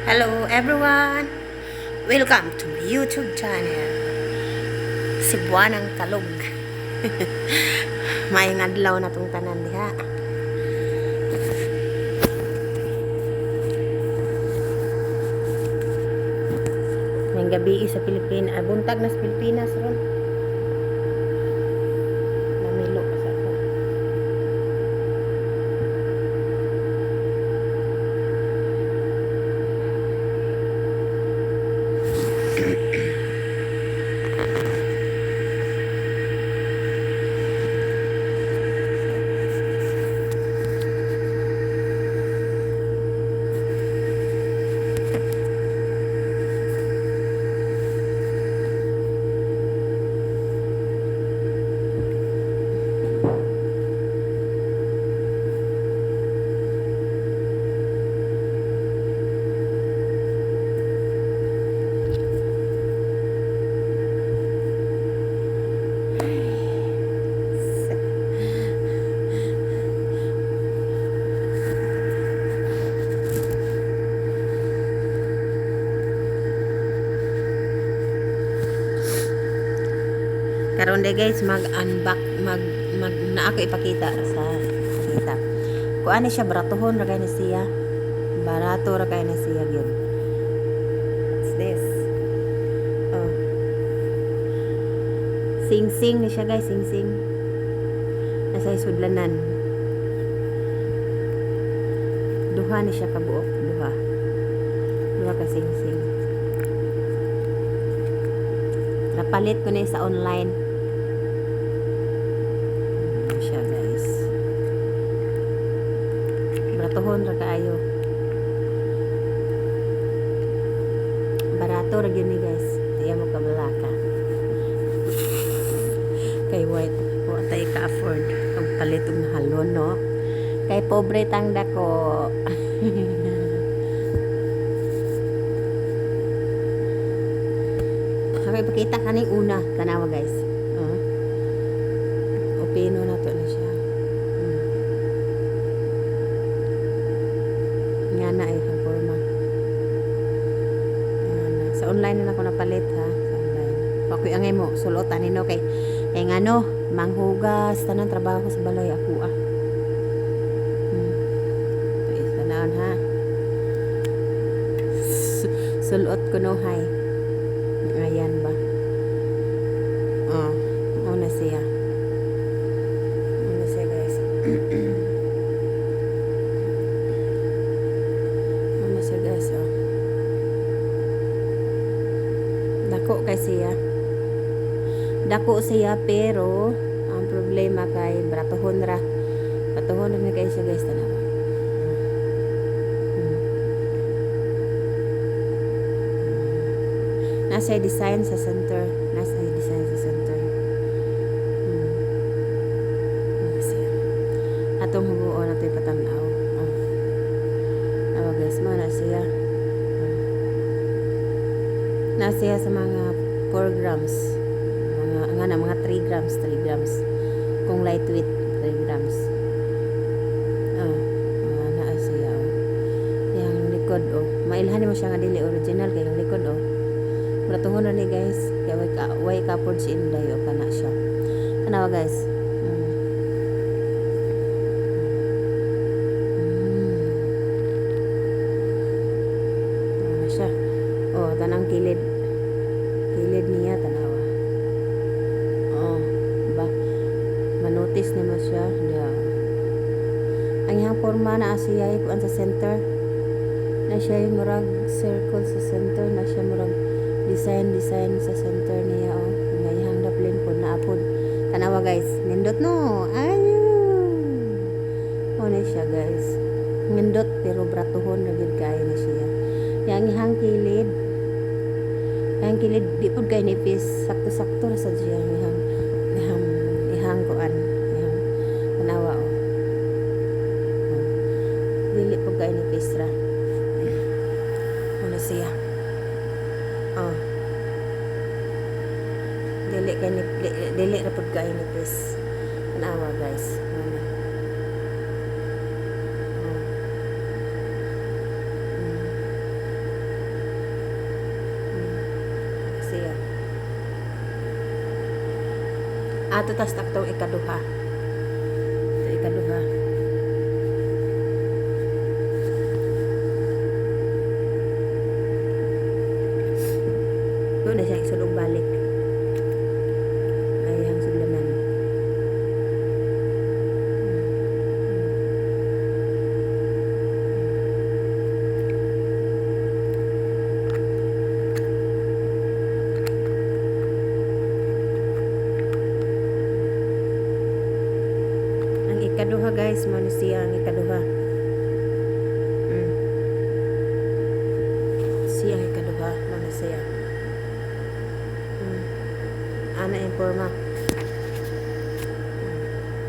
Hello everyone! Welcome to my YouTube channel. Cebuanang Kalog. Maayong adlaw na tong tanan diha. Ngayong gabi sa Pilipinas, buntag na sa Pilipinas ron. Namilo pa sa ako. Karon day guys, mag-unbox, na ako ipakita sa kita. Kung ano siya, baratuhon ra kay na siya. Barato ra kay na siya gyud. What's this? Oh. Sing-sing ni siya guys, sing-sing. Nasa sudlanan. Duha ni siya kabuok, duha. Duha ka sing-sing. Napalit ko na sa online. Siya guys, baratuhon ra kaayo, barato ra gyud ni guys, iya mo kabalaka kay white wa tay ka afford og palit og nahalon no, kay pobre tang dako. Kaya ipakita kaning una tanawa guys. Opino na to na siya. Nga na eh, ang forma. Sa online na ako napalit ha. Sa online. Pakoy angay mo, sulutan nino kay nga no, manghugas, tanang trabaho ko sa baloy ako ah. Ito is tanaan ha. Sulot ko no hay. Ayan ba? Oh, una siya. Ano siya guys, oh. Dako kay siya. Dako siya pero ang problema kay baratuhon ra. Baratuhon ra kay siya guys tanawa. Nasa design sa center. Nasa design sa center. Atong hubuo na ito'y patanaw. Awa guys, mo na siya. Nasiya sa mga 4 grams. Mga 3 grams, 3 grams. Kung lightweight, 3 grams. Na siya. Yang likod, mailhan mo siya nga dili original kay yung likod, Baratuhon na ni guys. Kaya way kapod si Inday, kana siya. Kanawa guys. Tanang kilid niya tanawa. Ba manotice ni mo siya dia. Ang iyang forma na siya ikuan sa center na siya yung murag circle sa center na siya murag design sa center niya nga iyang daplin po na apod tanawa guys, nindot no ayun na siya guys, nindot pero bratuhon na gud kay na siya yang ihang kilid. Ang kilid di pud kay nipis, sakto-sakto ra sa siya ihang kuan, ihang tanawa dili pud kay nipis ra. Ano siya? Dili ra pud kay nipis. Tanawa guys. Ato tas taktong ikaduha. Ito ikaduha. Doon na siya isulog balik. Ay, ang suglanan. Ang ikaduha guys, mo ni siya ang ikaduha. Siya ang ikaduha, mo ni siya. Ana yung forma.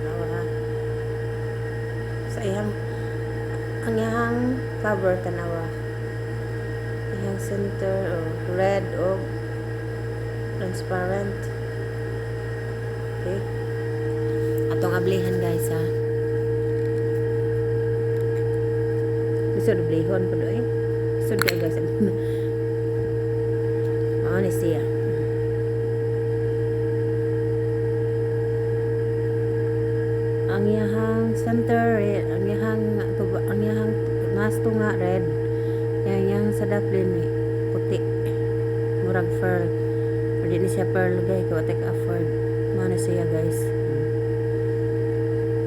Awa. Sa iyang ang iyang cover tanawa. Iyang center red o transparent. Okay. Atong ablihan guys ha. Bisod ablihon po doon. Bisod kayo guys. Mao ni siya. Ang iyang center ang iyang masto nga red. Yang sa daplin puti. Murag pearl. Pwede ni siya pearl guys. Kaya take afford. Mao ni siya guys.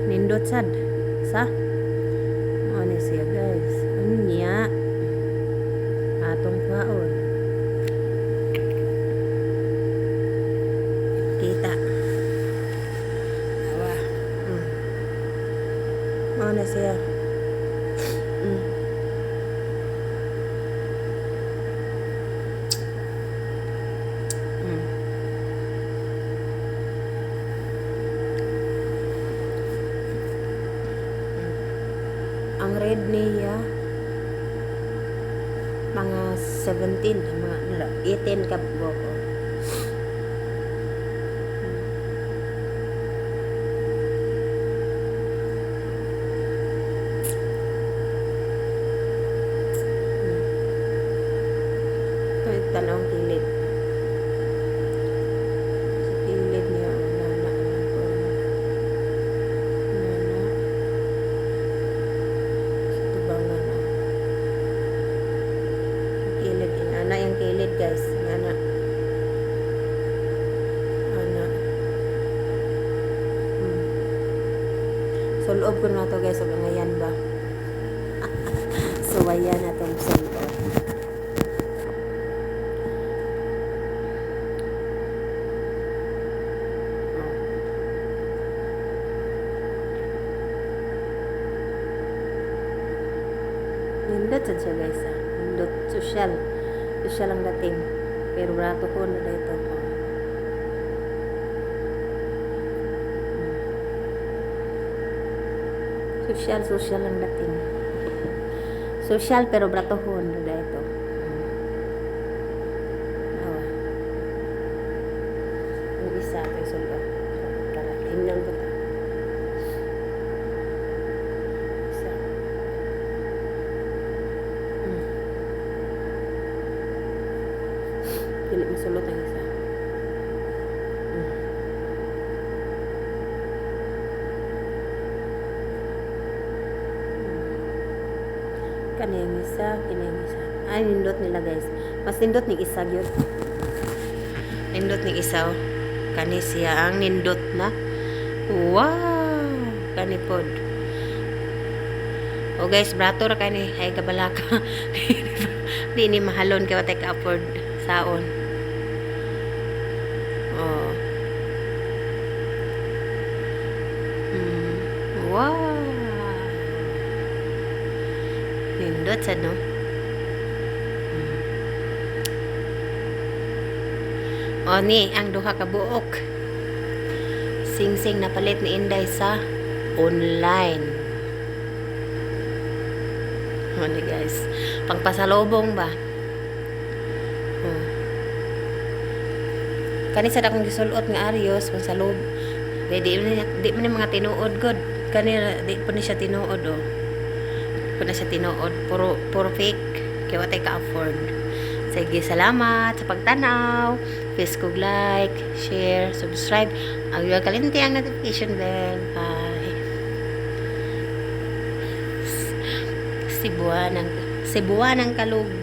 Nindot sad sa ano siya guys anya atong kaon kita awa ano siya ang red niya mga 17 mga 18 ka buko. Ito tanong kilid sa kilid niya kilid guys ana so loob ko na to guys ug ngayan ba so ayan na tong sulod nindot siya guys nindot social lang dating pero brato ko na dito social lang dating social pero brato ko na dito ang isa ito sulod karating lang ba Pili masulot ang isa. Kaniyang isa, kaniyang isa. Ay, nindot nila guys. Mas nindot ni isa yun. Nindot ni isa oh. Kani siya ang nindot na. Wow! Kanipod. O guys, brato ra kani. Ay, kabalaka. Di ni mahalon kaya take afford saon. Wow! Nindot sa no? O ni, ang duha ka buok. Sing-sing na palit ni Inday sa online. O ni guys. Pangpasalubong ba? Kani sa dakong gisulot nga Arios, pangsalub. Di man mga tinuod god. Kanina, di po na siya tinuod, oh. Di po na siya tinuod. Puro fake. Kaya watay ka-afford. Sige, salamat sa pagtanaw. Please kog like, share, subscribe. Ang kalimti ang notification bell. Bye. Cebuanang Kalug.